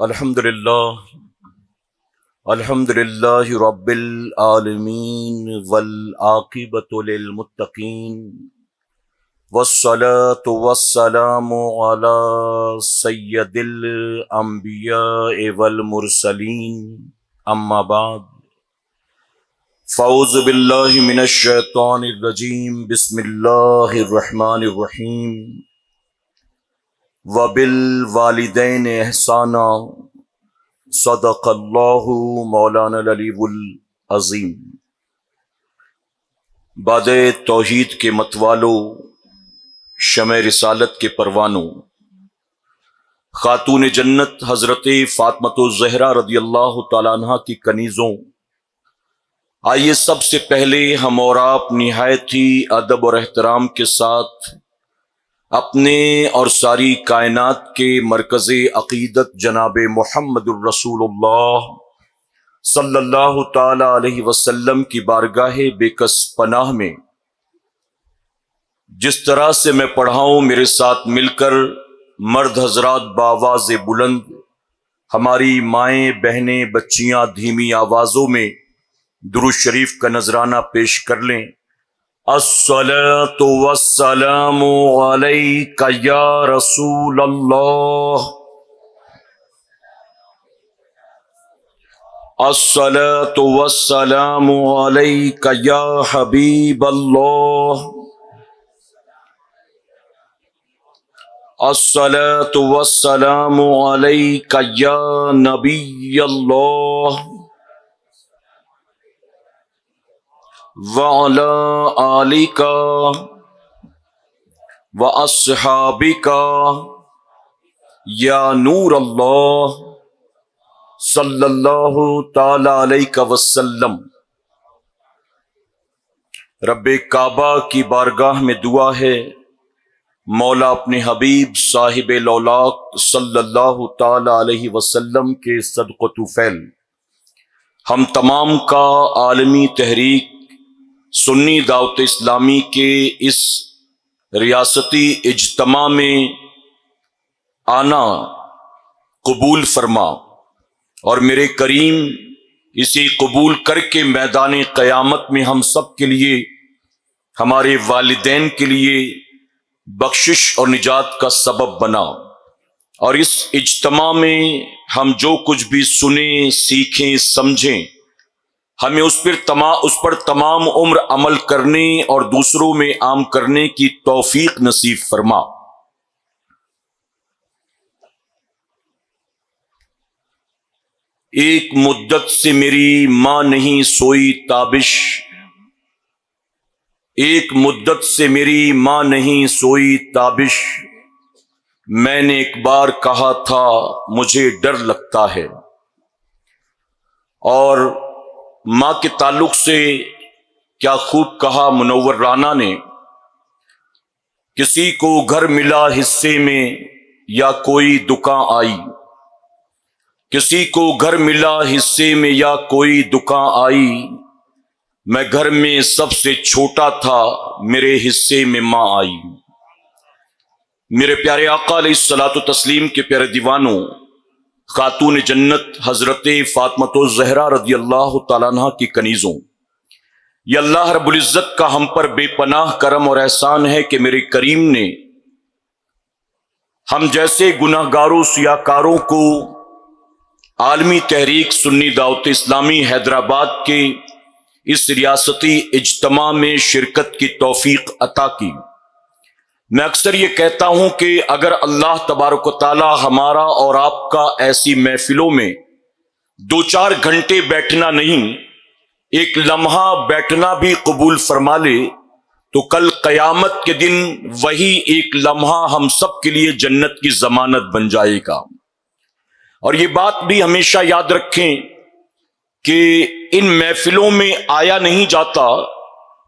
الحمد للہ رب العالمین والعاقبۃ للمتقین والصلاة والسلام علی سید الانبیاء والمرسلین اما بعد فاعوذ باللہ من الشیطان الرجیم بسم اللہ الرحمن الرحیم وبالوالدین احسانا صدق اللہ مولانا العلی العظیم۔ باد توحید کے متوالو، شمع رسالت کے پروانوں، خاتون جنت حضرت فاطمۃ الزہرا رضی اللہ تعالیٰ عنہ کی کنیزوں، آئیے سب سے پہلے ہم اور آپ نہایت ہی ادب اور احترام کے ساتھ اپنے اور ساری کائنات کے مرکز عقیدت جناب محمد الرسول اللہ صلی اللہ تعالی علیہ وسلم کی بارگاہ بے کس پناہ میں جس طرح سے میں پڑھاؤں، میرے ساتھ مل کر مرد حضرات بآواز بلند، ہماری مائیں بہنیں بچیاں دھیمی آوازوں میں درود شریف کا نذرانہ پیش کر لیں۔ الصلاۃ والسلام علیک یا رسول اللہ، الصلاۃ والسلام علیک یا حبیب اللہ، الصلاۃ والسلام علیک یا نبی اللہ وعلی آلک واصحابک یا نور اللہ صلی اللہ تعالی علیہ وسلم۔ رب کعبہ کی بارگاہ میں دعا ہے، مولا اپنے حبیب صاحب لولاک صلی اللہ تعالی علیہ وسلم کے صدق و طفیل ہم تمام کا عالمی تحریک سنی دعوت اسلامی کے اس ریاستی اجتماع میں آنا قبول فرما، اور میرے کریم اسی قبول کر کے میدان قیامت میں ہم سب کے لیے، ہمارے والدین کے لیے بخشش اور نجات کا سبب بنا، اور اس اجتماع میں ہم جو کچھ بھی سنیں، سیکھیں، سمجھیں، ہمیں اس پر تمام عمر عمل کرنے اور دوسروں میں عام کرنے کی توفیق نصیب فرما۔ ایک مدت سے میری ماں نہیں سوئی تابش، ایک مدت سے میری ماں نہیں سوئی تابش، میں نے ایک بار کہا تھا مجھے ڈر لگتا ہے۔ اور ماں کے تعلق سے کیا خوب کہا منور رانا نے، کسی کو گھر ملا حصے میں یا کوئی دکان آئی، کسی کو گھر ملا حصے میں یا کوئی دکان آئی، میں گھر میں سب سے چھوٹا تھا، میرے حصے میں ماں آئی۔ میرے پیارے آقا علیہ الصلوۃ والتسلیم کے پیارے دیوانوں، خاتون جنت حضرت فاطمۃ الزہرا رضی اللہ تعالیٰ عنہ کی کنیزوں، یہ اللہ رب العزت کا ہم پر بے پناہ کرم اور احسان ہے کہ میرے کریم نے ہم جیسے گناہ گاروں سیاہ کاروں کو عالمی تحریک سنی دعوت اسلامی حیدرآباد کے اس ریاستی اجتماع میں شرکت کی توفیق عطا کی۔ میں اکثر یہ کہتا ہوں کہ اگر اللہ تبارک و تعالی ہمارا اور آپ کا ایسی محفلوں میں 2-4 گھنٹے بیٹھنا نہیں، ایک لمحہ بیٹھنا بھی قبول فرما لے، تو کل قیامت کے دن وہی ایک لمحہ ہم سب کے لیے جنت کی ضمانت بن جائے گا۔ اور یہ بات بھی ہمیشہ یاد رکھیں کہ ان محفلوں میں آیا نہیں جاتا،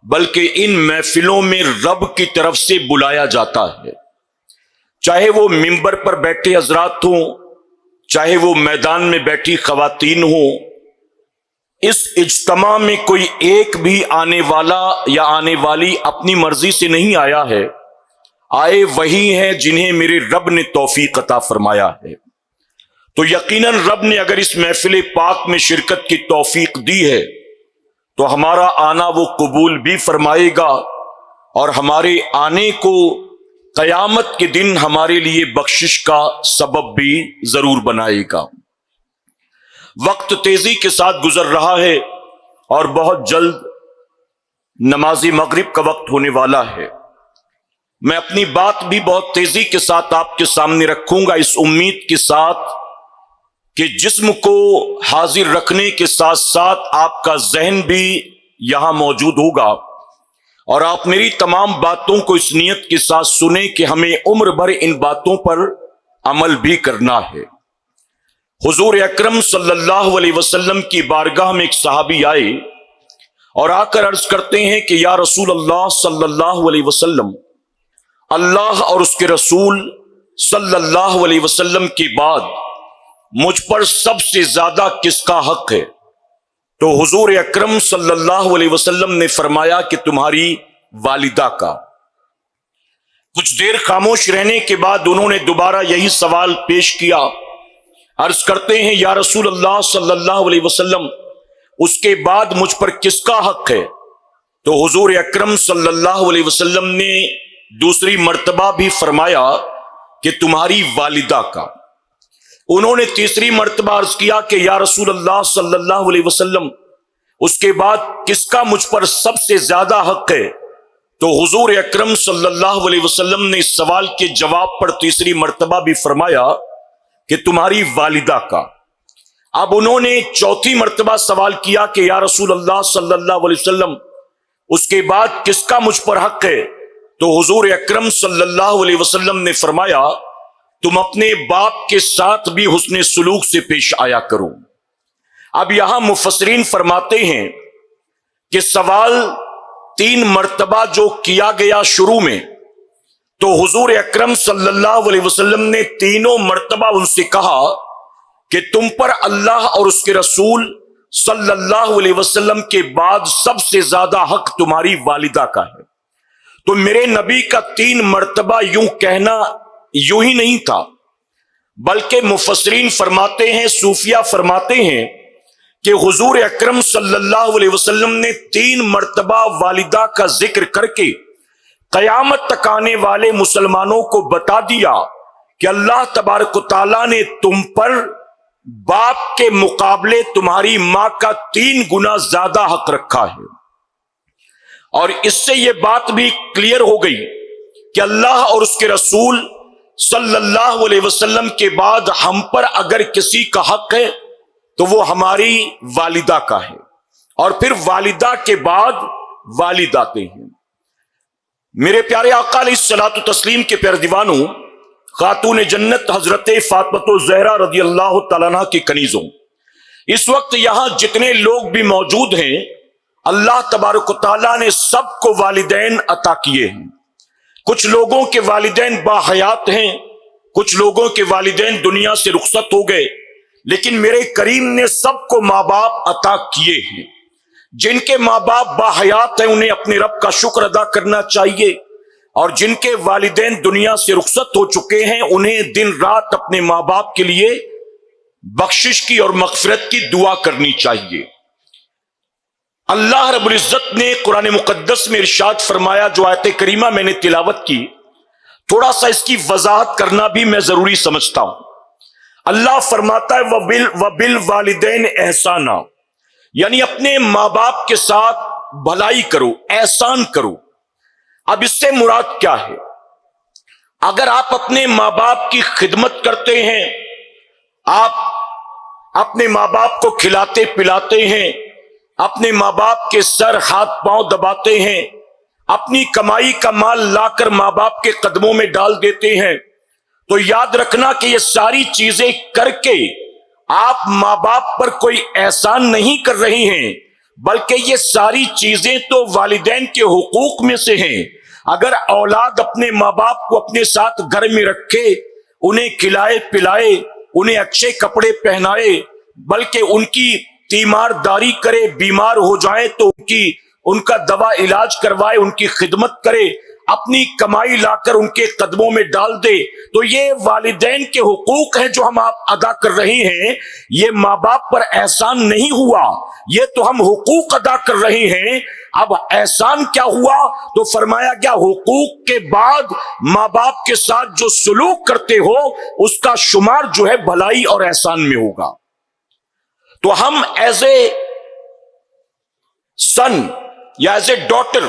بلکہ ان محفلوں میں رب کی طرف سے بلایا جاتا ہے، چاہے وہ ممبر پر بیٹھے حضرات ہوں، چاہے وہ میدان میں بیٹھی خواتین ہوں۔ اس اجتماع میں کوئی ایک بھی آنے والا یا آنے والی اپنی مرضی سے نہیں آیا ہے، آئے وہی ہیں جنہیں میرے رب نے توفیق عطا فرمایا ہے۔ تو یقیناً رب نے اگر اس محفل پاک میں شرکت کی توفیق دی ہے تو ہمارا آنا وہ قبول بھی فرمائے گا اور ہمارے آنے کو قیامت کے دن ہمارے لیے بخشش کا سبب بھی ضرور بنائے گا۔ وقت تیزی کے ساتھ گزر رہا ہے اور بہت جلد نماز مغرب کا وقت ہونے والا ہے۔ میں اپنی بات بھی بہت تیزی کے ساتھ آپ کے سامنے رکھوں گا، اس امید کے ساتھ کہ جسم کو حاضر رکھنے کے ساتھ ساتھ آپ کا ذہن بھی یہاں موجود ہوگا اور آپ میری تمام باتوں کو اس نیت کے ساتھ سنیں کہ ہمیں عمر بھر ان باتوں پر عمل بھی کرنا ہے۔ حضور اکرم صلی اللہ علیہ وسلم کی بارگاہ میں ایک صحابی آئے اور آ کر عرض کرتے ہیں کہ یا رسول اللہ صلی اللہ علیہ وسلم، اللہ اور اس کے رسول صلی اللہ علیہ وسلم کے بعد مجھ پر سب سے زیادہ کس کا حق ہے؟ تو حضور اکرم صلی اللہ علیہ وسلم نے فرمایا کہ تمہاری والدہ کا۔ کچھ دیر خاموش رہنے کے بعد انہوں نے دوبارہ یہی سوال پیش کیا، عرض کرتے ہیں یا رسول اللہ صلی اللہ علیہ وسلم، اس کے بعد مجھ پر کس کا حق ہے؟ تو حضور اکرم صلی اللہ علیہ وسلم نے دوسری مرتبہ بھی فرمایا کہ تمہاری والدہ کا۔ انہوں نے تیسری مرتبہ عرض کیا کہ یا رسول اللہ صلی اللہ علیہ وسلم، اس کے بعد کس کا مجھ پر سب سے زیادہ حق ہے؟ تو حضور اکرم صلی اللہ علیہ وسلم نے اس سوال کے جواب پر تیسری مرتبہ بھی فرمایا کہ تمہاری والدہ کا۔ اب انہوں نے چوتھی مرتبہ سوال کیا کہ یا رسول اللہ صلی اللہ علیہ وسلم، اس کے بعد کس کا مجھ پر حق ہے؟ تو حضور اکرم صلی اللہ علیہ وسلم نے فرمایا تم اپنے باپ کے ساتھ بھی حسن سلوک سے پیش آیا کرو۔ اب یہاں مفسرین فرماتے ہیں کہ سوال 3 مرتبہ جو کیا گیا شروع میں، تو حضور اکرم صلی اللہ علیہ وسلم نے تینوں مرتبہ ان سے کہا کہ تم پر اللہ اور اس کے رسول صلی اللہ علیہ وسلم کے بعد سب سے زیادہ حق تمہاری والدہ کا ہے۔ تو میرے نبی کا 3 مرتبہ یوں کہنا یوں ہی نہیں تھا، بلکہ مفسرین فرماتے ہیں، صوفیہ فرماتے ہیں کہ حضور اکرم صلی اللہ علیہ وسلم نے 3 مرتبہ والدہ کا ذکر کر کے قیامت تک آنے والے مسلمانوں کو بتا دیا کہ اللہ تبارک و تعالیٰ نے تم پر باپ کے مقابلے تمہاری ماں کا 3 گنا زیادہ حق رکھا ہے۔ اور اس سے یہ بات بھی کلیئر ہو گئی کہ اللہ اور اس کے رسول صلی اللہ علیہ وسلم کے بعد ہم پر اگر کسی کا حق ہے تو وہ ہماری والدہ کا ہے، اور پھر والدہ کے بعد والد آتے ہیں۔ میرے پیارے آقا علیہ الصلوۃ والتسلیم کے پیارے دیوانوں، خاتون جنت حضرت فاطمہ الزہرا رضی اللہ تعالیٰ عنہ کی کنیزوں، اس وقت یہاں جتنے لوگ بھی موجود ہیں، اللہ تبارک و تعالیٰ نے سب کو والدین عطا کیے ہیں۔ کچھ لوگوں کے والدین باحیات ہیں، کچھ لوگوں کے والدین دنیا سے رخصت ہو گئے، لیکن میرے کریم نے سب کو ماں باپ عطا کیے ہیں۔ جن کے ماں باپ باحیات ہیں انہیں اپنے رب کا شکر ادا کرنا چاہیے، اور جن کے والدین دنیا سے رخصت ہو چکے ہیں انہیں دن رات اپنے ماں باپ کے لیے بخشش کی اور مغفرت کی دعا کرنی چاہیے۔ اللہ رب العزت نے قرآن مقدس میں ارشاد فرمایا، جو آیت کریمہ میں نے تلاوت کی، تھوڑا سا اس کی وضاحت کرنا بھی میں ضروری سمجھتا ہوں۔ اللہ فرماتا ہے وَبِالْوَالِدَيْنِ احسانا، یعنی اپنے ماں باپ کے ساتھ بھلائی کرو، احسان کرو۔ اب اس سے مراد کیا ہے؟ اگر آپ اپنے ماں باپ کی خدمت کرتے ہیں، آپ اپنے ماں باپ کو کھلاتے پلاتے ہیں، اپنے ماں باپ کے سر ہاتھ پاؤں دباتے ہیں، اپنی کمائی کا مال لا کر ماں باپ کے قدموں میں ڈال دیتے ہیں، تو یاد رکھنا کہ یہ ساری چیزیں کر کے آپ ماں باپ پر کوئی احسان نہیں کر رہی ہیں، بلکہ یہ ساری چیزیں تو والدین کے حقوق میں سے ہیں۔ اگر اولاد اپنے ماں باپ کو اپنے ساتھ گھر میں رکھے، انہیں کھلائے پلائے، انہیں اچھے کپڑے پہنائے، بلکہ ان کی تیمارداری کرے، بیمار ہو جائیں تو ان کا دوا علاج کروائے، ان کی خدمت کرے، اپنی کمائی لا کر ان کے قدموں میں ڈال دے، تو یہ والدین کے حقوق ہیں جو ہم آپ ادا کر رہے ہیں، یہ ماں باپ پر احسان نہیں ہوا، یہ تو ہم حقوق ادا کر رہے ہیں۔ اب احسان کیا ہوا؟ تو فرمایا گیا حقوق کے بعد ماں باپ کے ساتھ جو سلوک کرتے ہو اس کا شمار جو ہے بھلائی اور احسان میں ہوگا۔ تو ہم ایز اے سن یا ایز اے ڈاٹر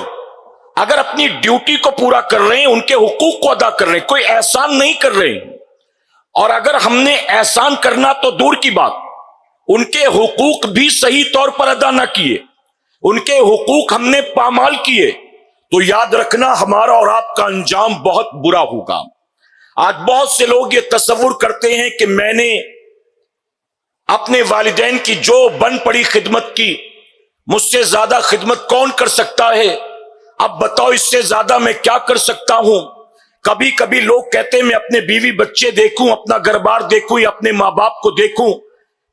اگر اپنی ڈیوٹی کو پورا کر رہے ہیں، ان کے حقوق کو ادا کر رہے ہیں، کوئی احسان نہیں کر رہے ہیں، اور اگر ہم نے احسان کرنا تو دور کی بات، ان کے حقوق بھی صحیح طور پر ادا نہ کیے، ان کے حقوق ہم نے پامال کیے، تو یاد رکھنا ہمارا اور آپ کا انجام بہت برا ہوگا۔ آج بہت سے لوگ یہ تصور کرتے ہیں کہ میں نے اپنے والدین کی جو بن پڑی خدمت کی، مجھ سے زیادہ خدمت کون کر سکتا ہے؟ اب بتاؤ اس سے زیادہ میں کیا کر سکتا ہوں؟ کبھی کبھی لوگ کہتے ہیں میں اپنے بیوی بچے دیکھوں، اپنا گھر بار دیکھوں یا اپنے ماں باپ کو دیکھوں،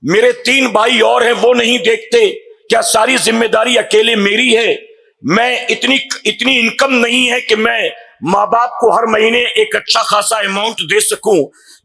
میرے 3 بھائی اور ہیں وہ نہیں دیکھتے، کیا ساری ذمہ داری اکیلے میری ہے؟ میں اتنی انکم نہیں ہے کہ میں ماں باپ کو ہر مہینے ایک اچھا خاصا اماؤنٹ دے سکوں،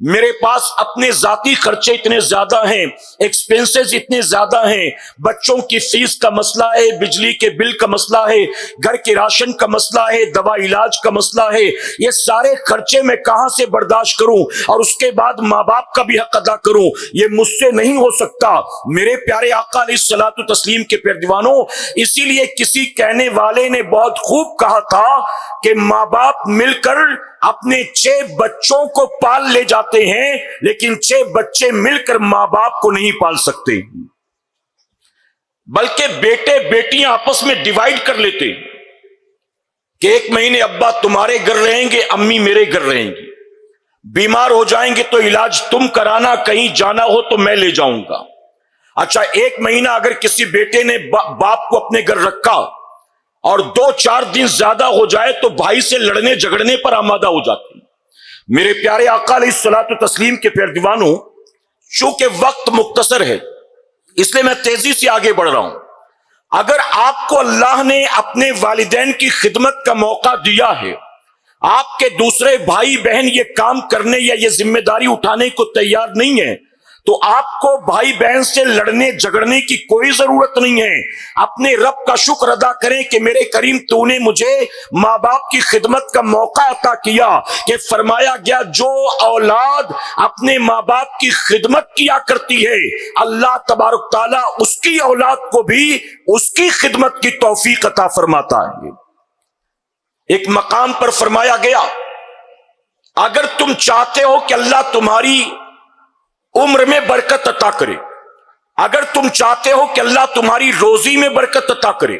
میرے پاس اپنے ذاتی خرچے اتنے زیادہ ہیں، ایکسپنسز اتنے زیادہ ہیں، بچوں کی فیس کا مسئلہ ہے، بجلی کے بل کا مسئلہ ہے، گھر کے راشن کا مسئلہ ہے، دوا علاج کا مسئلہ ہے، یہ سارے خرچے میں کہاں سے برداشت کروں اور اس کے بعد ماں باپ کا بھی حق ادا کروں؟ یہ مجھ سے نہیں ہو سکتا۔ میرے پیارے آقا علیہ الصلوۃ والتسلیم کے پیروانوں، اسی لیے کسی کہنے والے نے بہت خوب کہا تھا کہ ماں باپ مل کر اپنے 6 بچوں کو پال لے جاتے ہیں، لیکن 6 بچے مل کر ماں باپ کو نہیں پال سکتے، بلکہ بیٹے بیٹیاں آپس میں ڈیوائیڈ کر لیتے کہ ایک مہینے ابا تمہارے گھر رہیں گے، امی میرے گھر رہیں گی، بیمار ہو جائیں گے تو علاج تم کرانا، کہیں جانا ہو تو میں لے جاؤں گا۔ اچھا، ایک مہینہ اگر کسی بیٹے نے باپ کو اپنے گھر رکھا اور 2-4 دن زیادہ ہو جائے تو بھائی سے لڑنے جھگڑنے پر آمادہ ہو جاتے ہیں۔ میرے پیارے آقا علیہ الصلوۃ والتسلیم کے پیروانوں، چونکہ وقت مختصر ہے اس لیے میں تیزی سے آگے بڑھ رہا ہوں۔ اگر آپ کو اللہ نے اپنے والدین کی خدمت کا موقع دیا ہے، آپ کے دوسرے بھائی بہن یہ کام کرنے یا یہ ذمہ داری اٹھانے کو تیار نہیں ہے، تو آپ کو بھائی بہن سے لڑنے جھگڑنے کی کوئی ضرورت نہیں ہے۔ اپنے رب کا شکر ادا کریں کہ میرے کریم تو نے مجھے ماں باپ کی خدمت کا موقع عطا کیا، کہ فرمایا گیا جو اولاد اپنے ماں باپ کی خدمت کیا کرتی ہے، اللہ تبارک تعالیٰ اس کی اولاد کو بھی اس کی خدمت کی توفیق عطا فرماتا ہے۔ ایک مقام پر فرمایا گیا اگر تم چاہتے ہو کہ اللہ تمہاری عمر میں برکت عطا کرے، اگر تم چاہتے ہو کہ اللہ تمہاری روزی میں برکت عطا کرے،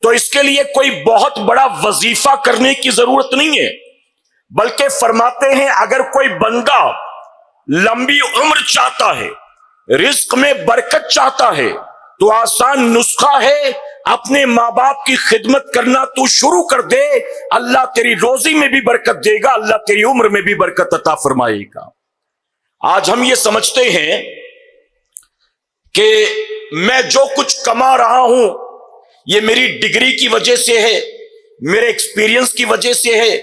تو اس کے لیے کوئی بہت بڑا وظیفہ کرنے کی ضرورت نہیں ہے، بلکہ فرماتے ہیں اگر کوئی بندہ لمبی عمر چاہتا ہے، رزق میں برکت چاہتا ہے، تو آسان نسخہ ہے اپنے ماں باپ کی خدمت کرنا تو شروع کر دے، اللہ تیری روزی میں بھی برکت دے گا، اللہ تیری عمر میں بھی برکت عطا فرمائے گا۔ آج ہم یہ سمجھتے ہیں کہ میں جو کچھ کما رہا ہوں یہ میری ڈگری کی وجہ سے ہے، میرے ایکسپیرینس کی وجہ سے ہے،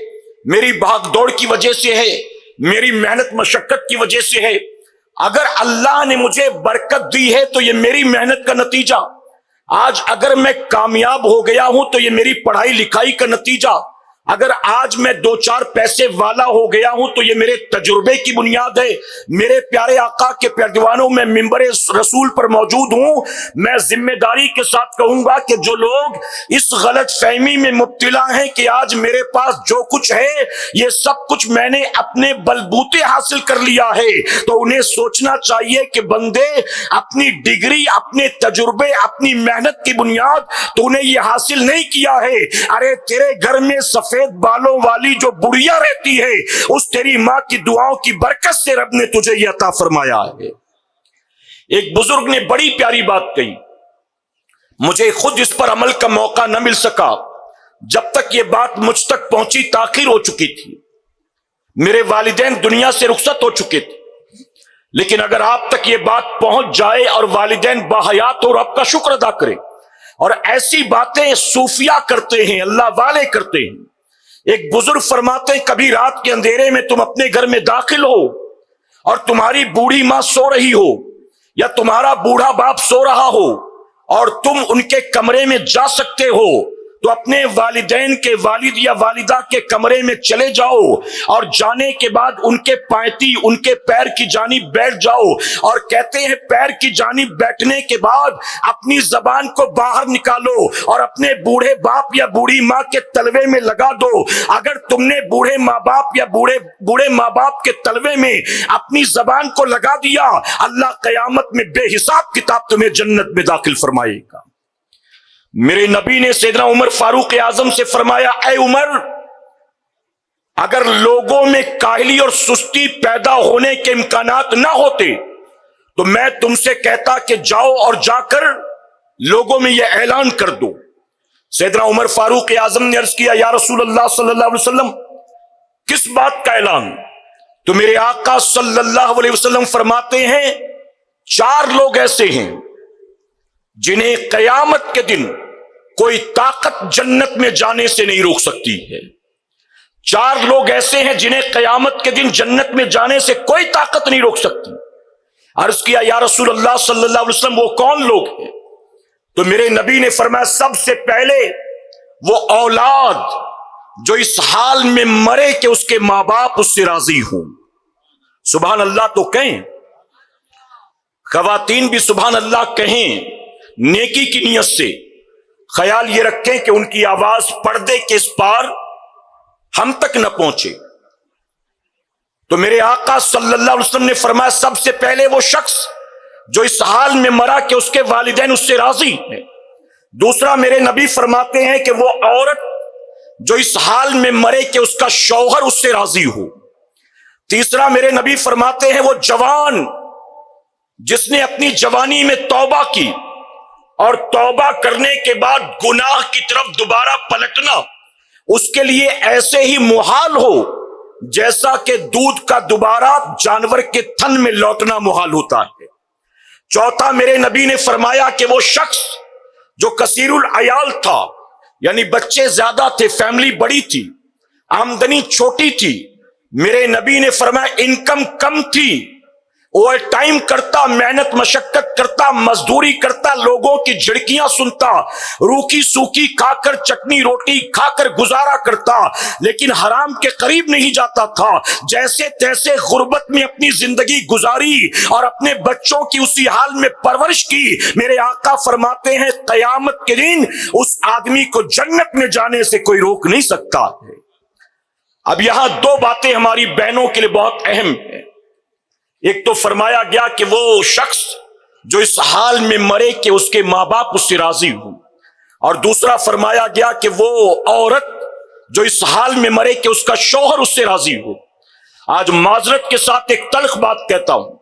میری بھاگ دوڑ کی وجہ سے ہے، میری محنت مشقت کی وجہ سے ہے۔ اگر اللہ نے مجھے برکت دی ہے تو یہ میری محنت کا نتیجہ، آج اگر میں کامیاب ہو گیا ہوں تو یہ میری پڑھائی لکھائی کا نتیجہ، اگر آج میں 2-4 پیسے والا ہو گیا ہوں تو یہ میرے تجربے کی بنیاد ہے۔ میرے پیارے آقا کے پیروانوں، میں منبر رسول پر موجود ہوں، میں ذمہ داری کے ساتھ کہوں گا کہ جو لوگ اس غلط فہمی میں مبتلا ہیں کہ آج میرے پاس جو کچھ ہے یہ سب کچھ میں نے اپنے بلبوتے حاصل کر لیا ہے، تو انہیں سوچنا چاہیے کہ بندے اپنی ڈگری، اپنے تجربے، اپنی محنت کی بنیاد تو نے یہ حاصل نہیں کیا ہے۔ ارے تیرے گھر میں سفید بالوں والی جو بڑھیا رہتی ہے، اس تیری ماں کی دعاؤں کی برکت سے رب نے تجھے یہ عطا فرمایا ہے۔ ایک بزرگ نے بڑی پیاری بات کہی، مجھے خود اس پر عمل کا موقع نہ مل سکا، جب تک یہ بات مجھ تک پہنچی تاخیر ہو چکی تھی، میرے والدین دنیا سے رخصت ہو چکے تھے، لیکن اگر آپ تک یہ بات پہنچ جائے اور والدین باحیات ہو، رب کا شکر ادا کرے۔ اور ایسی باتیں صوفیہ کرتے ہیں، اللہ والے کرتے ہیں۔ ایک بزرگ فرماتے ہیں کبھی رات کے اندھیرے میں تم اپنے گھر میں داخل ہو اور تمہاری بوڑھی ماں سو رہی ہو یا تمہارا بوڑھا باپ سو رہا ہو اور تم ان کے کمرے میں جا سکتے ہو تو اپنے والدین کے والد یا والدہ کے کمرے میں چلے جاؤ اور جانے کے بعد ان کے پائتی ان کے پیر کی جانب بیٹھ جاؤ، اور کہتے ہیں پیر کی جانب بیٹھنے کے بعد اپنی زبان کو باہر نکالو اور اپنے بوڑھے باپ یا بوڑھی ماں کے تلوے میں لگا دو۔ اگر تم نے بوڑھے ماں باپ یا بوڑھے ماں باپ کے تلوے میں اپنی زبان کو لگا دیا، اللہ قیامت میں بے حساب کتاب تمہیں جنت میں داخل فرمائے گا۔ میرے نبی نے سیدنا عمر فاروق اعظم سے فرمایا، اے عمر، اگر لوگوں میں کاہلی اور سستی پیدا ہونے کے امکانات نہ ہوتے تو میں تم سے کہتا کہ جاؤ اور جا کر لوگوں میں یہ اعلان کر دو۔ سیدنا عمر فاروق اعظم نے عرض کیا، یا رسول اللہ صلی اللہ علیہ وسلم، کس بات کا اعلان؟ تو میرے آقا صلی اللہ علیہ وسلم فرماتے ہیں، 4 لوگ ایسے ہیں جنہیں قیامت کے دن کوئی طاقت جنت میں جانے سے نہیں روک سکتی ہے۔ 4 لوگ ایسے ہیں جنہیں قیامت کے دن جنت میں جانے سے کوئی طاقت نہیں روک سکتی۔ عرض کیا، یا رسول اللہ صلی اللہ علیہ وسلم، وہ کون لوگ ہیں؟ تو میرے نبی نے فرمایا، سب سے پہلے وہ اولاد جو اس حال میں مرے کہ اس کے ماں باپ اس سے راضی ہوں۔ سبحان اللہ تو کہیں، خواتین بھی سبحان اللہ کہیں، نیکی کی نیت سے خیال یہ رکھیں کہ ان کی آواز پردے کے اس پار ہم تک نہ پہنچے۔ تو میرے آقا صلی اللہ علیہ وسلم نے فرمایا، سب سے پہلے وہ شخص جو اس حال میں مرا کہ اس کے والدین اس سے راضی ہیں۔ دوسرا میرے نبی فرماتے ہیں کہ وہ عورت جو اس حال میں مرے کہ اس کا شوہر اس سے راضی ہو۔ تیسرا میرے نبی فرماتے ہیں وہ جوان جس نے اپنی جوانی میں توبہ کی اور توبہ کرنے کے بعد گناہ کی طرف دوبارہ پلٹنا اس کے لیے ایسے ہی محال ہو جیسا کہ دودھ کا دوبارہ جانور کے تھن میں لوٹنا محال ہوتا ہے۔ چوتھا میرے نبی نے فرمایا کہ وہ شخص جو کثیر العیال تھا، یعنی بچے زیادہ تھے، فیملی بڑی تھی، آمدنی چھوٹی تھی، میرے نبی نے فرمایا انکم کم تھی، اوور ٹائم کرتا، محنت مشقت کرتا، مزدوری کرتا، لوگوں کی جھڑکیاں سنتا، روکی سوکی کھا کر، چٹنی روٹی کھا کر گزارا کرتا، لیکن حرام کے قریب نہیں جاتا تھا، جیسے تیسے غربت میں اپنی زندگی گزاری اور اپنے بچوں کی اسی حال میں پرورش کی۔ میرے آقا فرماتے ہیں قیامت کے دن اس آدمی کو جنت میں جانے سے کوئی روک نہیں سکتا ہے۔ اب یہاں 2 باتیں ہماری بہنوں کے لیے بہت اہم ہیں۔ ایک تو فرمایا گیا کہ وہ شخص جو اس حال میں مرے کہ اس کے ماں باپ اس سے راضی ہوں، اور دوسرا فرمایا گیا کہ وہ عورت جو اس حال میں مرے کہ اس کا شوہر اس سے راضی ہو۔ آج معذرت کے ساتھ ایک تلخ بات کہتا ہوں،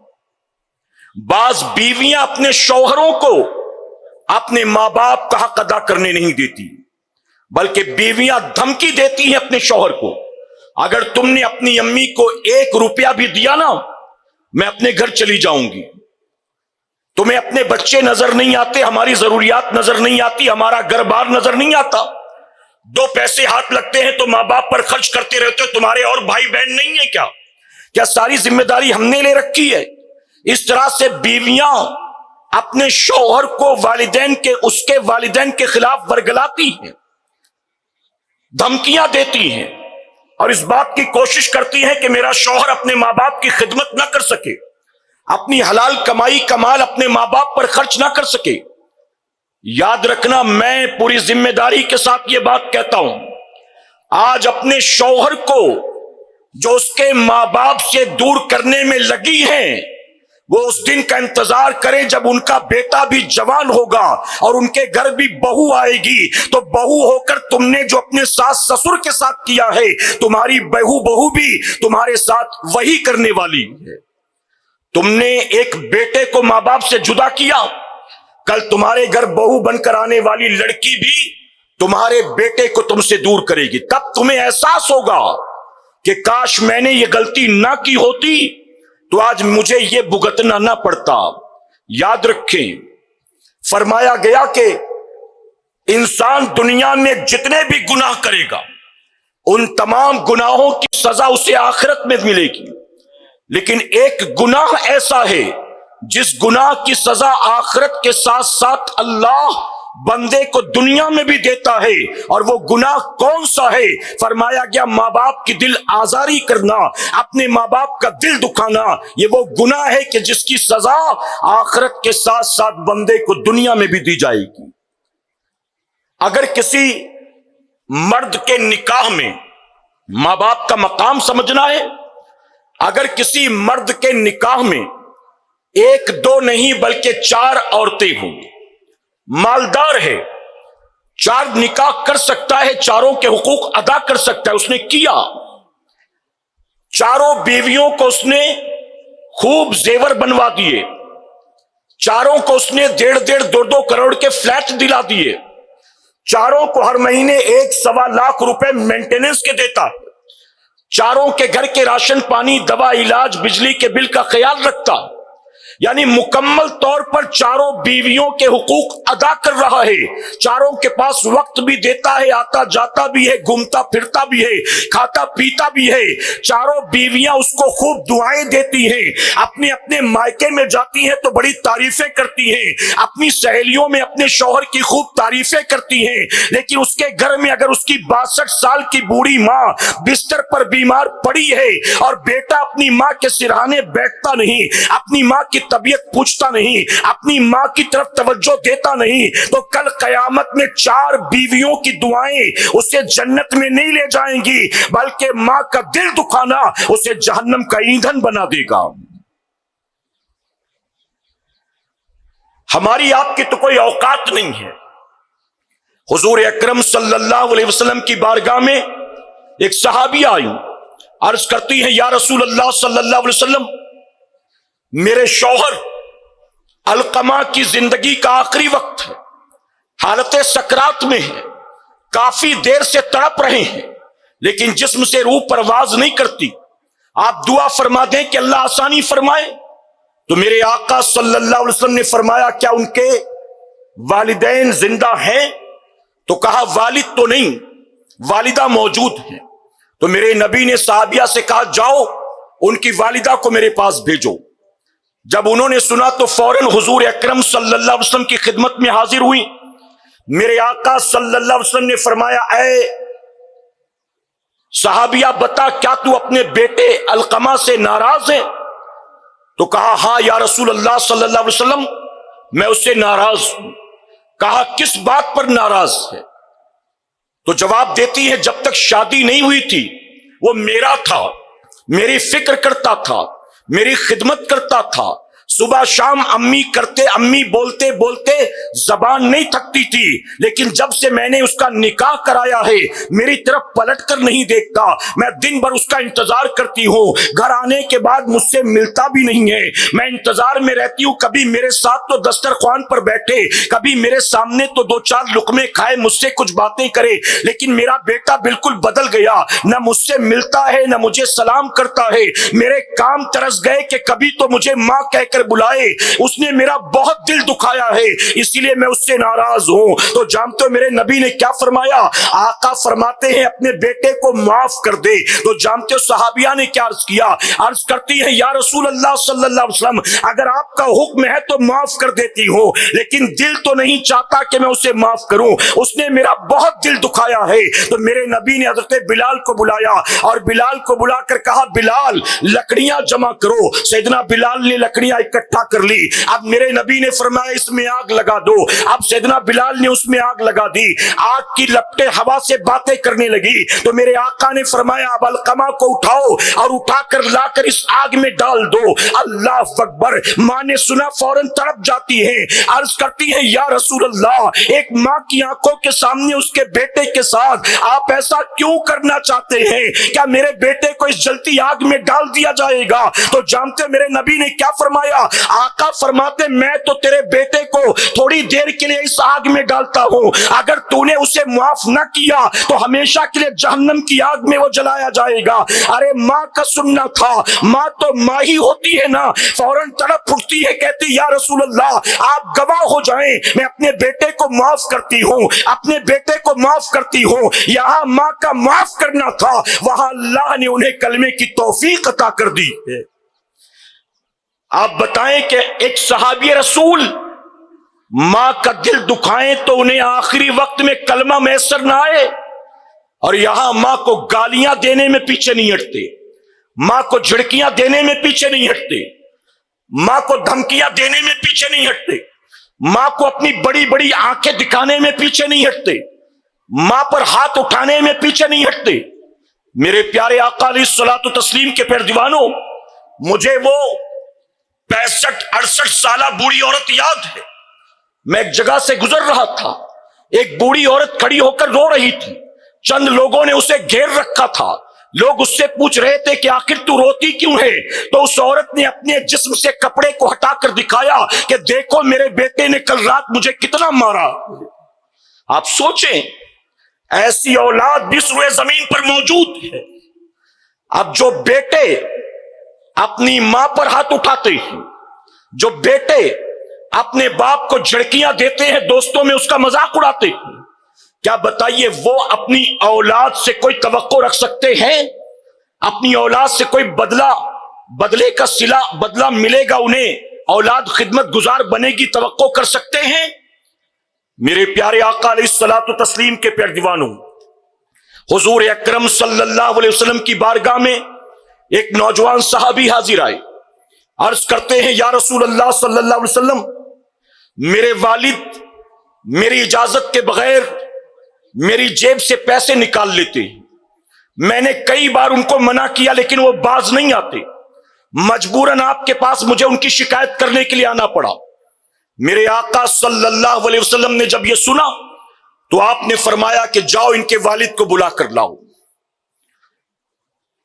بعض بیویاں اپنے شوہروں کو اپنے ماں باپ کا حق ادا کرنے نہیں دیتی، بلکہ بیویاں دھمکی دیتی ہیں اپنے شوہر کو، اگر تم نے اپنی امی کو 1 روپیہ بھی دیا نا، میں اپنے گھر چلی جاؤں گی، تمہیں اپنے بچے نظر نہیں آتے، ہماری ضروریات نظر نہیں آتی، ہمارا گھر بار نظر نہیں آتا، 2 پیسے ہاتھ لگتے ہیں تو ماں باپ پر خرچ کرتے رہتے ہو، تمہارے اور بھائی بہن نہیں ہیں کیا ساری ذمہ داری ہم نے لے رکھی ہے؟ اس طرح سے بیویاں اپنے شوہر کو اس کے والدین کے خلاف ورگلاتی ہیں، دھمکیاں دیتی ہیں، اور اس بات کی کوشش کرتی ہے کہ میرا شوہر اپنے ماں باپ کی خدمت نہ کر سکے، اپنی حلال کمائی کا مال اپنے ماں باپ پر خرچ نہ کر سکے۔ یاد رکھنا، میں پوری ذمہ داری کے ساتھ یہ بات کہتا ہوں، آج اپنے شوہر کو جو اس کے ماں باپ سے دور کرنے میں لگی ہیں، وہ اس دن کا انتظار کریں جب ان کا بیٹا بھی جوان ہوگا اور ان کے گھر بھی بہو آئے گی، تو بہو ہو کر تم نے جو اپنے ساس سسر کے ساتھ کیا ہے، تمہاری بہو بھی تمہارے ساتھ وہی کرنے والی ہے۔ تم نے ایک بیٹے کو ماں باپ سے جدا کیا، کل تمہارے گھر بہو بن کر آنے والی لڑکی بھی تمہارے بیٹے کو تم سے دور کرے گی، تب تمہیں احساس ہوگا کہ کاش میں نے یہ غلطی نہ کی ہوتی تو آج مجھے یہ بھگتنا نہ پڑتا۔ یاد رکھیں، فرمایا گیا کہ انسان دنیا میں جتنے بھی گناہ کرے گا ان تمام گناہوں کی سزا اسے آخرت میں ملے گی، لیکن ایک گناہ ایسا ہے جس گناہ کی سزا آخرت کے ساتھ ساتھ اللہ بندے کو دنیا میں بھی دیتا ہے، اور وہ گناہ کون سا ہے؟ فرمایا گیا ماں باپ کی دل آزاری کرنا، اپنے ماں باپ کا دل دکھانا، یہ وہ گناہ ہے کہ جس کی سزا آخرت کے ساتھ ساتھ بندے کو دنیا میں بھی دی جائے گی۔ اگر کسی مرد کے نکاح میں ماں باپ کا مقام سمجھنا ہے، اگر کسی مرد کے نکاح میں ایک دو نہیں بلکہ 4 عورتیں ہوں، مالدار ہے، 4 نکاح کر سکتا ہے، چاروں کے حقوق ادا کر سکتا ہے، اس نے کیا، چاروں بیویوں کو اس نے خوب زیور بنوا دیے، چاروں کو اس نے 1.5 2 کروڑ کے فلیٹ دلا دیے، چاروں کو ہر مہینے 1.25 لاکھ روپے مینٹیننس کے دیتا، چاروں کے گھر کے راشن پانی دوا علاج بجلی کے بل کا خیال رکھتا، یعنی مکمل طور پر چاروں بیویوں کے حقوق ادا کر رہا ہے، چاروں کے پاس وقت بھی دیتا ہے، آتا جاتا بھی ہے، گھومتا پھرتا بھی ہے، کھاتا پیتا بھی ہے، چاروں بیویاں اس کو خوب دعائیں دیتی ہیں، اپنے اپنے مائکے میں جاتی ہیں تو بڑی تعریفیں کرتی ہیں، اپنی سہیلیوں میں اپنے شوہر کی خوب تعریفیں کرتی ہیں، لیکن اس کے گھر میں اگر اس کی 62 سال کی بوڑھی ماں بستر پر بیمار پڑی ہے اور بیٹا اپنی ماں کے سرہانے بیٹھتا نہیں، اپنی ماں کی طبیعت پوچھتا نہیں، اپنی ماں کی طرف توجہ دیتا نہیں، تو کل قیامت میں 4 بیویوں کی دعائیں اسے جنت میں نہیں لے جائیں گی، بلکہ ماں کا دل دکھانا اسے جہنم کا ایندھن بنا دے گا۔ ہماری آپ کی تو کوئی اوقات نہیں ہے۔ حضور اکرم صلی اللہ علیہ وسلم کی بارگاہ میں ایک صحابیہ آئی، عرض کرتی ہیں یا رسول اللہ صلی اللہ علیہ وسلم، میرے شوہر علقمہ کی زندگی کا آخری وقت ہے، حالت سکرات میں ہے، کافی دیر سے تڑپ رہے ہیں، لیکن جسم سے روح پرواز نہیں کرتی، آپ دعا فرما دیں کہ اللہ آسانی فرمائے۔ تو میرے آقا صلی اللہ علیہ وسلم نے فرمایا کیا ان کے والدین زندہ ہیں؟ تو کہا والد تو نہیں، والدہ موجود ہیں۔ تو میرے نبی نے صحابیہ سے کہا جاؤ ان کی والدہ کو میرے پاس بھیجو۔ جب انہوں نے سنا تو فوراً حضور اکرم صلی اللہ علیہ وسلم کی خدمت میں حاضر ہوئی۔ میرے آقا صلی اللہ علیہ وسلم نے فرمایا اے صحابیہ بتا کیا تو اپنے بیٹے علقمہ سے ناراض ہے؟ تو کہا ہاں یا رسول اللہ صلی اللہ علیہ وسلم میں اس سے ناراض ہوں۔ کہا کس بات پر ناراض ہے؟ تو جواب دیتی ہے جب تک شادی نہیں ہوئی تھی وہ میرا تھا، میری فکر کرتا تھا، میری خدمت کرتا تھا، صبح شام امی کرتے امی بولتے بولتے زبان نہیں تھکتی تھی، لیکن جب سے میں نے اس کا نکاح کرایا ہے میری طرف پلٹ کر نہیں دیکھتا، میں دن بھر اس کا انتظار کرتی ہوں، گھر آنے کے بعد مجھ سے ملتا بھی نہیں ہے، میں انتظار میں رہتی ہوں، کبھی میرے ساتھ تو دسترخوان پر بیٹھے، کبھی میرے سامنے تو 2-4 لقمے کھائے، مجھ سے کچھ باتیں کرے، لیکن میرا بیٹا بالکل بدل گیا، نہ مجھ سے ملتا ہے نہ مجھے سلام کرتا ہے، میرے کام ترس گئے کہ کبھی تو مجھے ماں کہہ کر بلائے، اس نے میرا بہت دل دکھایا ہے، اسی لیے میں اس سے ناراض ہوں۔ تو جانتے ہو میرے نبی نے کیا فرمایا؟ آقا فرماتے ہیں اپنے بیٹے کو معاف کر دے۔ تو جانتے ہو صحابیہ نے کیا عرض کیا؟ عرض کرتی ہے یا رسول اللہ صلی اللہ علیہ وسلم اگر آپ کا حکم ہے تو معاف کر دیتی ہوں، لیکن دل تو نہیں چاہتا کہ میں اسے معاف کروں، اس نے میرا بہت دل دکھایا ہے۔ تو میرے نبی نے حضرت بلال کو بلایا اور بلال کو بلا کر کہا بلال لکڑیاں جمع کرو۔ سیدنا بلال نے لکڑیاں اکٹھا کر لی۔ اب میرے نبی نے فرمایا اس میں آگ لگا دو۔ اب سیدنا بلال نے اس میں آگ لگا دی، آگ کی لپٹیں ہوا سے باتیں کرنے لگی۔ تو میرے آقا نے فرمایا اب علقمہ کو اٹھاؤ اور اٹھا کر لا کر اس آگ میں ڈال دو۔ اللہ اکبر! ماں نے سنا فوراً تڑپ جاتی ہے، عرض کرتی ہے یا رسول اللہ ایک ماں کی آنکھوں کے سامنے اس کے بیٹے کے ساتھ آپ ایسا کیوں کرنا چاہتے ہیں؟ کیا میرے بیٹے کو اس جلتی آگ میں ڈال دیا جائے گا؟ تو جانتے میرے نبی نے کیا فرمایا؟ گیا۔ آقا فرماتے میں تو تیرے بیٹے کو تھوڑی دیر کے لیے اس آگ میں ڈالتا ہوں، اگر تو نے اسے معاف نہ کیا تو ہمیشہ کے لیے جہنم کی آگ میں وہ جلایا جائے گا۔ ارے ماں کا سننا تھا، ماں تو ماں ہی ہوتی ہے نا، فوراً تڑپ اٹھتی ہے، کہتی یا رسول اللہ آپ گواہ ہو جائیں، میں اپنے بیٹے کو معاف کرتی ہوں، اپنے بیٹے کو معاف کرتی ہوں۔ یہاں ماں کا معاف کرنا تھا، وہاں اللہ نے انہیں کلمے کی توفیق عطا کر دی ہے۔ آپ بتائیں کہ ایک صحابی رسول ماں کا دل دکھائیں تو انہیں آخری وقت میں کلمہ میسر نہ آئے، اور یہاں ماں کو گالیاں دینے میں پیچھے نہیں ہٹتے، ماں کو جھڑکیاں دینے میں پیچھے نہیں ہٹتے، ماں کو دھمکیاں دینے میں پیچھے نہیں ہٹتے، ماں کو اپنی بڑی بڑی آنکھیں دکھانے میں پیچھے نہیں ہٹتے، ماں پر ہاتھ اٹھانے میں پیچھے نہیں ہٹتے۔ میرے پیارے آقا علیہ الصلوۃ والتسلیم کے پیر دیوانوں، مجھے وہ 65-68 سالہ بوڑھی عورت یاد ہے۔ میں ایک جگہ سے گزر رہا تھا، ایک بوڑھی عورت کھڑی ہو کر رو رہی تھی، چند لوگوں نے اسے گھیر رکھا تھا، لوگ اس سے پوچھ رہے تھے کہ آخر تو روتی کیوں ہے؟ تو اس عورت نے اپنے جسم سے کپڑے کو ہٹا کر دکھایا کہ دیکھو میرے بیٹے نے کل رات مجھے کتنا مارا۔ آپ سوچیں ایسی اولاد بھی روئے زمین پر موجود ہے۔ اب جو بیٹے اپنی ماں پر ہاتھ اٹھاتے ہیں، جو بیٹے اپنے باپ کو جھڑکیاں دیتے ہیں، دوستوں میں اس کا مذاق اڑاتے ہیں، کیا بتائیے وہ اپنی اولاد سے کوئی توقع رکھ سکتے ہیں؟ اپنی اولاد سے کوئی بدلے کا صلہ بدلہ ملے گا انہیں، اولاد خدمت گزار بنے گی، توقع کر سکتے ہیں؟ میرے پیارے آقا علیہ الصلوۃ والتسلیم کے پیارے دیوانوں، حضور اکرم صلی اللہ علیہ وسلم کی بارگاہ میں ایک نوجوان صحابی حاضر آئے، عرض کرتے ہیں یا رسول اللہ صلی اللہ علیہ وسلم، میرے والد میری اجازت کے بغیر میری جیب سے پیسے نکال لیتے ہیں، میں نے کئی بار ان کو منع کیا لیکن وہ باز نہیں آتے، مجبوراً آپ کے پاس مجھے ان کی شکایت کرنے کے لیے آنا پڑا۔ میرے آقا صلی اللہ علیہ وسلم نے جب یہ سنا تو آپ نے فرمایا کہ جاؤ ان کے والد کو بلا کر لاؤ۔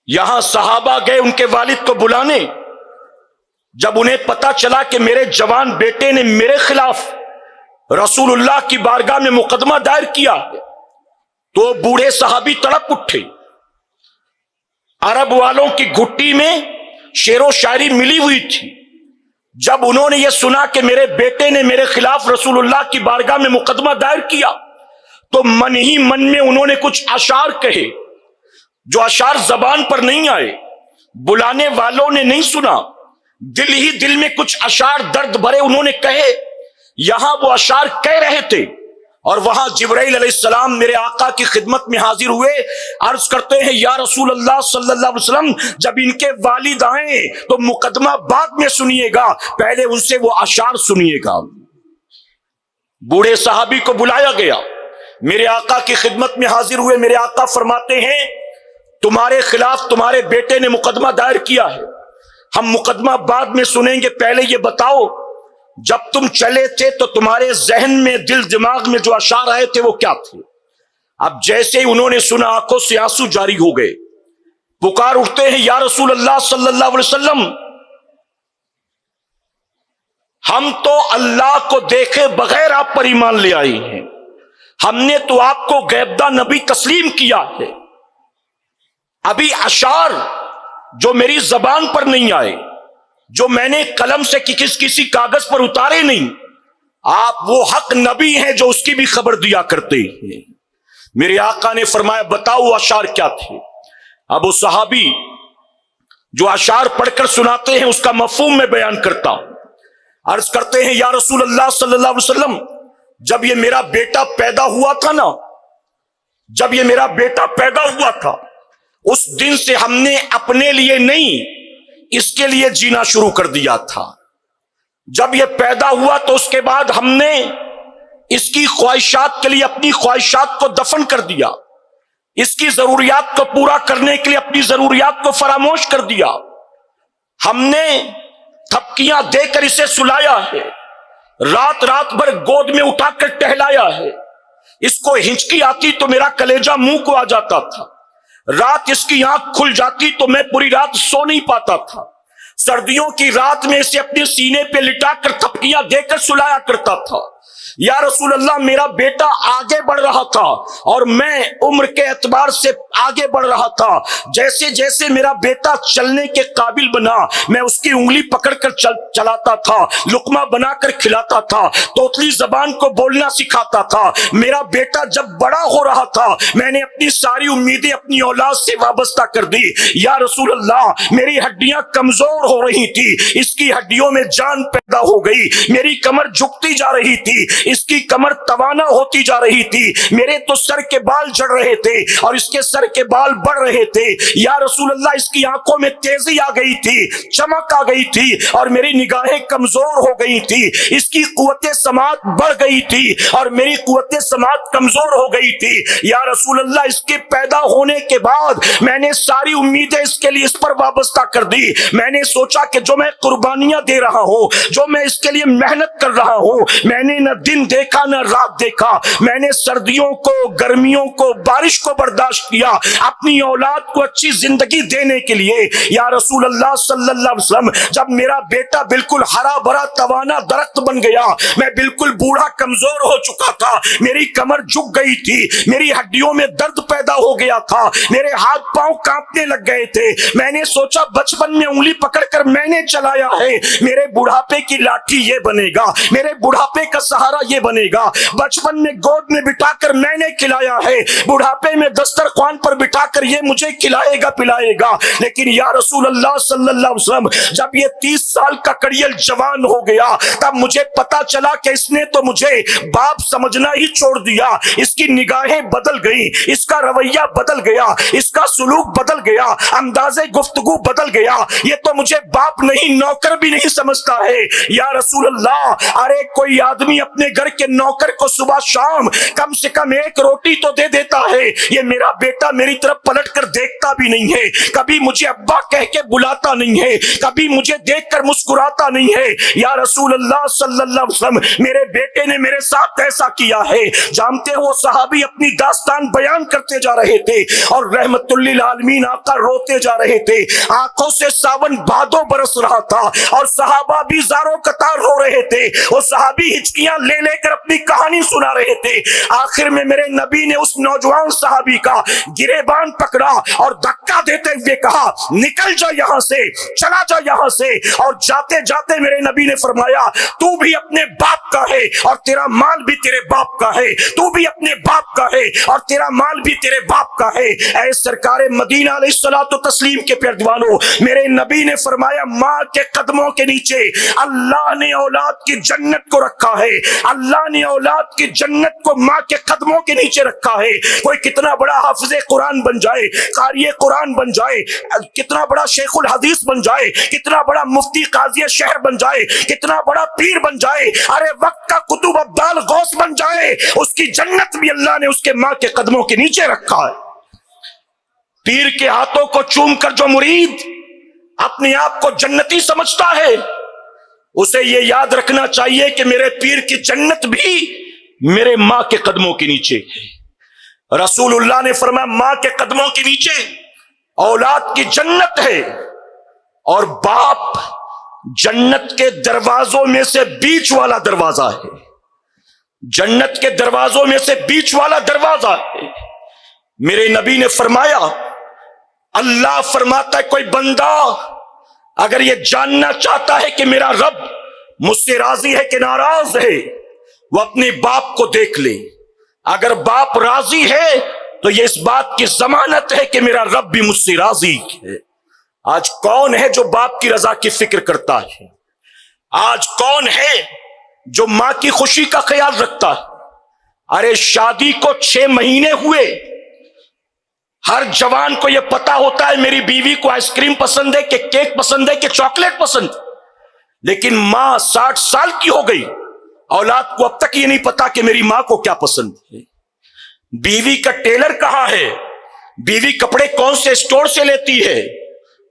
یہاں صحابہ گئے ان کے والد کو بلانے، جب انہیں پتا چلا کہ میرے جوان بیٹے نے میرے خلاف رسول اللہ کی بارگاہ میں مقدمہ دائر کیا تو بوڑھے صحابی تڑپ اٹھے۔ عرب والوں کی گھٹی میں شعر و شاعری ملی ہوئی تھی، جب انہوں نے یہ سنا کہ میرے بیٹے نے میرے خلاف رسول اللہ کی بارگاہ میں مقدمہ دائر کیا تو من ہی من میں انہوں نے کچھ اشعار کہے، جو اشعار زبان پر نہیں آئے، بلانے والوں نے نہیں سنا، دل ہی دل میں کچھ اشعار درد بھرے انہوں نے کہے۔ یہاں وہ اشعار کہہ رہے تھے اور وہاں جبرائیل علیہ السلام میرے آقا کی خدمت میں حاضر ہوئے، عرض کرتے ہیں یا رسول اللہ صلی اللہ علیہ وسلم، جب ان کے والد آئیں تو مقدمہ بعد میں سنیے گا، پہلے ان سے وہ اشعار سنیے گا۔ بوڑھے صحابی کو بلایا گیا، میرے آقا کی خدمت میں حاضر ہوئے، میرے آقا فرماتے ہیں تمہارے خلاف تمہارے بیٹے نے مقدمہ دائر کیا ہے، ہم مقدمہ بعد میں سنیں گے، پہلے یہ بتاؤ جب تم چلے تھے تو تمہارے ذہن میں دل دماغ میں جو اشعار آئے تھے وہ کیا تھے؟ اب جیسے ہی انہوں نے سنا آنکھوں سے آنسو جاری ہو گئے، پکار اٹھتے ہیں یا رسول اللہ صلی اللہ علیہ وسلم، ہم تو اللہ کو دیکھے بغیر آپ پر ایمان لے آئے ہیں، ہم نے تو آپ کو غیبدہ نبی تسلیم کیا ہے، ابھی اشعار جو میری زبان پر نہیں آئے، جو میں نے قلم سے کسی کاغذ پر اتارے نہیں، آپ وہ حق نبی ہیں جو اس کی بھی خبر دیا کرتے ہیں۔ میرے آقا نے فرمایا بتاؤ اشعار کیا تھے؟ اب وہ صحابی جو اشعار پڑھ کر سناتے ہیں اس کا مفہوم میں بیان کرتا ہوں، عرض کرتے ہیں یا رسول اللہ صلی اللہ علیہ وسلم، جب یہ میرا بیٹا پیدا ہوا تھا نا، جب یہ میرا بیٹا پیدا ہوا تھا اس دن سے ہم نے اپنے لیے نہیں اس کے لیے جینا شروع کر دیا تھا۔ جب یہ پیدا ہوا تو اس کے بعد ہم نے اس کی خواہشات کے لیے اپنی خواہشات کو دفن کر دیا، اس کی ضروریات کو پورا کرنے کے لیے اپنی ضروریات کو فراموش کر دیا، ہم نے تھپکیاں دے کر اسے سلایا ہے، رات رات بھر گود میں اٹھا کر ٹہلایا ہے، اس کو ہنچکی آتی تو میرا کلیجہ منہ کو آ جاتا تھا، رات اس کی آنکھ کھل جاتی تو میں پوری رات سو نہیں پاتا تھا، سردیوں کی رات میں اسے اپنے سینے پہ لٹا کر تھپکیاں دے کر سلایا کرتا تھا۔ یا رسول اللہ میرا بیٹا آگے بڑھ رہا تھا اور میں عمر کے اعتبار سے آگے بڑھ رہا تھا، جیسے جیسے میرا بیٹا چلنے کے قابل بنا میں اس کی انگلی پکڑ کر چلاتا تھا، لقمہ بنا کر کھلاتا تھا، توتلی زبان کو بولنا سکھاتا تھا۔ میرا بیٹا جب بڑا ہو رہا تھا میں نے اپنی ساری امیدیں اپنی اولاد سے وابستہ کر دی۔ یا رسول اللہ میری ہڈیاں کمزور ہو رہی تھی، اس کی ہڈیوں میں جان پیدا ہو گئی، میری کمر جھکتی جا رہی تھی، اس کی کمر توانا ہوتی جا رہی تھی، میرے تو سر کے بال جڑ رہے تھے اور اس کے سر کے بال بڑھ رہے تھے۔ یا رسول اللہ اس کی آنکھوں میں تیزی آ گئی تھی، چمک آ گئی تھی اور میری نگاہیں کمزور ہو گئی تھی، اس کی قوت سماعت بڑھ گئی تھی اور میری قوت سماعت کمزور ہو گئی تھی۔ یا رسول اللہ اس کے پیدا ہونے کے بعد میں نے ساری امیدیں اس کے لیے اس پر وابستہ کر دی۔ میں نے سوچا کہ جو میں قربانیاں دے رہا ہوں، جو میں اس کے لیے محنت کر رہا ہوں، میں نے نہ دن دیکھا نہ رات دیکھا، میں نے سردیوں کو، گرمیوں کو، بارش کو برداشت کیا اپنی اولاد کو اچھی زندگی دینے کے لیے۔ یا رسول اللہ صلی اللہ علیہ وسلم جب میرا بیٹا بالکل ہرا بھرا توانا درخت بن گیا، میں بالکل بوڑھا کمزور ہو چکا تھا، میری کمر جھک گئی تھی، میری ہڈیوں میں درد پیدا ہو گیا تھا، میرے ہاتھ پاؤں کانپنے لگ گئے تھے، میں نے سوچا بچپن میں انگلی پکڑ کر میں نے چلایا ہے، میرے بڑھاپے کی لاٹھی یہ بنے گا، میرے بڑھاپے کا سہارا یہ بنے گا۔ بچپن میں گود میں بٹھا کر میں نے کھلایا ہے، بڑھاپے میں دسترخوان پر بٹھا کر یہ مجھے کھلائے گا پلائے گا۔ لیکن یا رسول اللہ صلی اللہ علیہ وسلم جب یہ 30 سال کا کڑیل جوان ہو گیا تب مجھے پتا چلا کہ اس نے تو مجھے باپ سمجھنا ہی چھوڑ دیا، اس کی نگاہیں بدل گئیں، اس کا رویہ بدل گیا، اس کا سلوک بدل گیا، انداز گفتگو بدل گیا، یہ تو مجھے باپ نہیں نوکر بھی نہیں سمجھتا ہے۔ یا رسول اللہ ارے کوئی آدمی اپنے گھر کے نوکر کو صبح شام کم سے کم ایک روٹی تو دے دیتا ہے، یہ میرا بیٹا میری طرف پلٹ کر دیکھتا بھی نہیں ہے، کبھی مجھے ابا کہہ کے بلاتا نہیں ہے، کبھی مجھے دیکھ کر مسکراتا نہیں ہے۔ یا رسول اللہ صلی اللہ علیہ وسلم میرے بیٹے نے میرے ساتھ ایسا کیا ہے۔ جانتے ہو صحابی اپنی داستان بیان کرتے جا رہے تھے اور رحمت للعالمین آقا روتے جا رہے تھے، آنکھوں سے ساون بھادو برس رہا تھا اور صحابہ بھی زاروں قطار رو رہے تھے، وہ صحابی ہچکیاں لے لے کر اپنی کہانی سنا رہے تھے۔ آخر میں میرے نبی نے اس نوجوان صحابی کا گریبان پکڑا اور دھکا دیتے ہوئے کہا نکل جا یہاں سے، چلا جا یہاں سے، اور جاتے جاتے میرے نبی نے فرمایا تو بھی اپنے باپ کا ہے اور تیرا مال بھی تیرے باپ کا ہے، تو بھی اپنے باپ کا ہے اور تیرا مال بھی تیرے باپ کا ہے۔ اے سرکار مدینہ علیہ الصلوۃ والتسلیم کے پیروانوں، میرے نبی نے فرمایا ماں کے قدموں کے نیچے اللہ نے اولاد کی جنت کو رکھا ہے، اللہ نے اولاد کی جنت کو ماں کے قدموں کے نیچے رکھا ہے۔ کوئی کتنا بڑا حافظ قرآن بن جائے، قاری قرآن بن جائے، کتنا بڑا شیخ الحدیث بن جائے، کتنا بڑا مفتی قاضی شہر بن جائے، کتنا بڑا پیر بن جائے، ارے وقت کا قطب ابدال غوث بن جائے، اس کی جنت بھی اللہ نے اس کے ماں کے قدموں کے نیچے رکھا ہے۔ پیر کے ہاتھوں کو چوم کر جو مرید اپنے آپ کو جنتی سمجھتا ہے اسے یہ یاد رکھنا چاہیے کہ میرے پیر کی جنت بھی میرے ماں کے قدموں کے نیچے ہے۔ رسول اللہ نے فرمایا ماں کے قدموں کے نیچے اولاد کی جنت ہے، اور باپ جنت کے دروازوں میں سے بیچ والا دروازہ ہے، جنت کے دروازوں میں سے بیچ والا دروازہ ہے۔ میرے نبی نے فرمایا اللہ فرماتا ہے کوئی بندہ اگر یہ جاننا چاہتا ہے کہ میرا رب مجھ سے راضی ہے کہ ناراض ہے، وہ اپنے باپ کو دیکھ لے، اگر باپ راضی ہے تو یہ اس بات کی ضمانت ہے کہ میرا رب بھی مجھ سے راضی ہے۔ آج کون ہے جو باپ کی رضا کی فکر کرتا ہے؟ آج کون ہے جو ماں کی خوشی کا خیال رکھتا ہے؟ ارے شادی کو 6 مہینے ہوئے، ہر جوان کو یہ پتا ہوتا ہے میری بیوی کو آئس کریم پسند ہے کہ کیک پسند ہے کہ چاکلیٹ پسند، لیکن ماں 60 سال کی ہو گئی، اولاد کو اب تک یہ نہیں پتا کہ میری ماں کو کیا پسند ہے۔ بیوی کا ٹیلر کہاں ہے، بیوی کپڑے کون سے اسٹور سے لیتی ہے،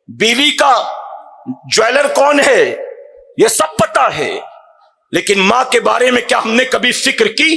بیوی کا جویلر کون ہے، یہ سب پتا ہے، لیکن ماں کے بارے میں کیا ہم نے کبھی فکر کی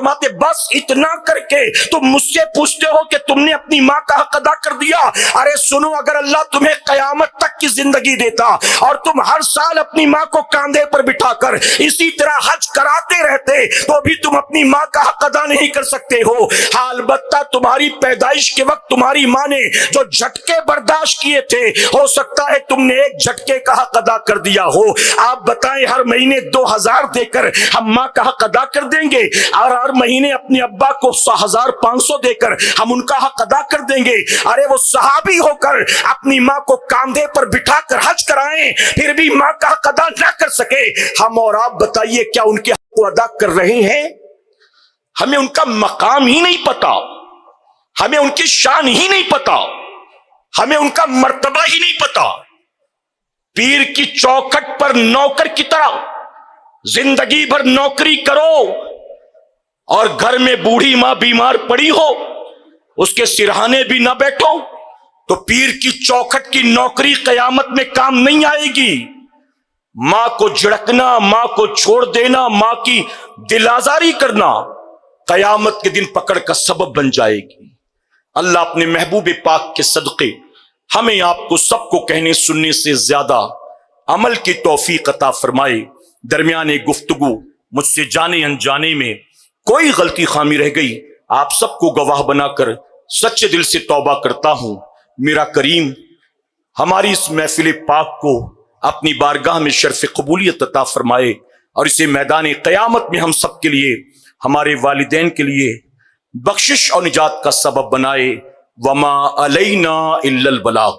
فرماتے بس اتنا کر کے تم مجھ سے پوچھتے ہو کہ تم نے اپنی ماں کا حق ادا کر دیا؟ ارے سنو، اگر اللہ تمہیں قیامت تک کی زندگی دیتا اور تم ہر سال اپنی ماں کو کاندھے پر بٹھا کر اسی طرح حج کراتے رہتے تو بھی تم اپنی ماں کا حق ادا نہیں کر سکتے ہو۔ ہاں البتہ تمہاری پیدائش کے وقت تمہاری ماں نے جو جھٹکے برداشت کیے تھے، ہو سکتا ہے تم نے ایک جھٹکے کا حق ادا کر دیا ہو۔ آپ بتائیں، ہر مہینے 2000 دے کر ہم ماں کا حق ادا کر دیں گے اور ہر مہینے اپنے ابا کو 1500 دے کر ہم ان کا حق ادا کر دیں گے؟ ارے وہ صحابی ہو کر اپنی ماں کو کاندھے پر بٹھا کر حج کرائیں پھر بھی ماں کا حق ادا نہ کر سکے۔ ہم اور آپ بتائیے کیا ان کے حق کو ادا کر رہے ہیں؟ ہمیں ان کا مقام ہی نہیں پتا، ہمیں ان کی شان ہی نہیں پتا، ہمیں ان کا مرتبہ ہی نہیں پتا۔ پیر کی چوکھٹ پر نوکر کی طرح زندگی بھر نوکری کرو اور گھر میں بوڑھی ماں بیمار پڑی ہو اس کے سرہانے بھی نہ بیٹھو تو پیر کی چوکھٹ کی نوکری قیامت میں کام نہیں آئے گی۔ ماں کو جھڑکنا، ماں کو چھوڑ دینا، ماں کی دل آزاری کرنا قیامت کے دن پکڑ کا سبب بن جائے گی۔ اللہ اپنے محبوب پاک کے صدقے ہمیں آپ کو سب کو کہنے سننے سے زیادہ عمل کی توفیق عطا فرمائے۔ درمیان گفتگو مجھ سے جانے انجانے میں کوئی غلطی خامی رہ گئی، آپ سب کو گواہ بنا کر سچے دل سے توبہ کرتا ہوں۔ میرا کریم ہماری اس محفل پاک کو اپنی بارگاہ میں شرف قبولیت عطا فرمائے اور اسے میدان قیامت میں ہم سب کے لیے، ہمارے والدین کے لیے بخشش اور نجات کا سبب بنائے۔ وما علینا الا البلاغ۔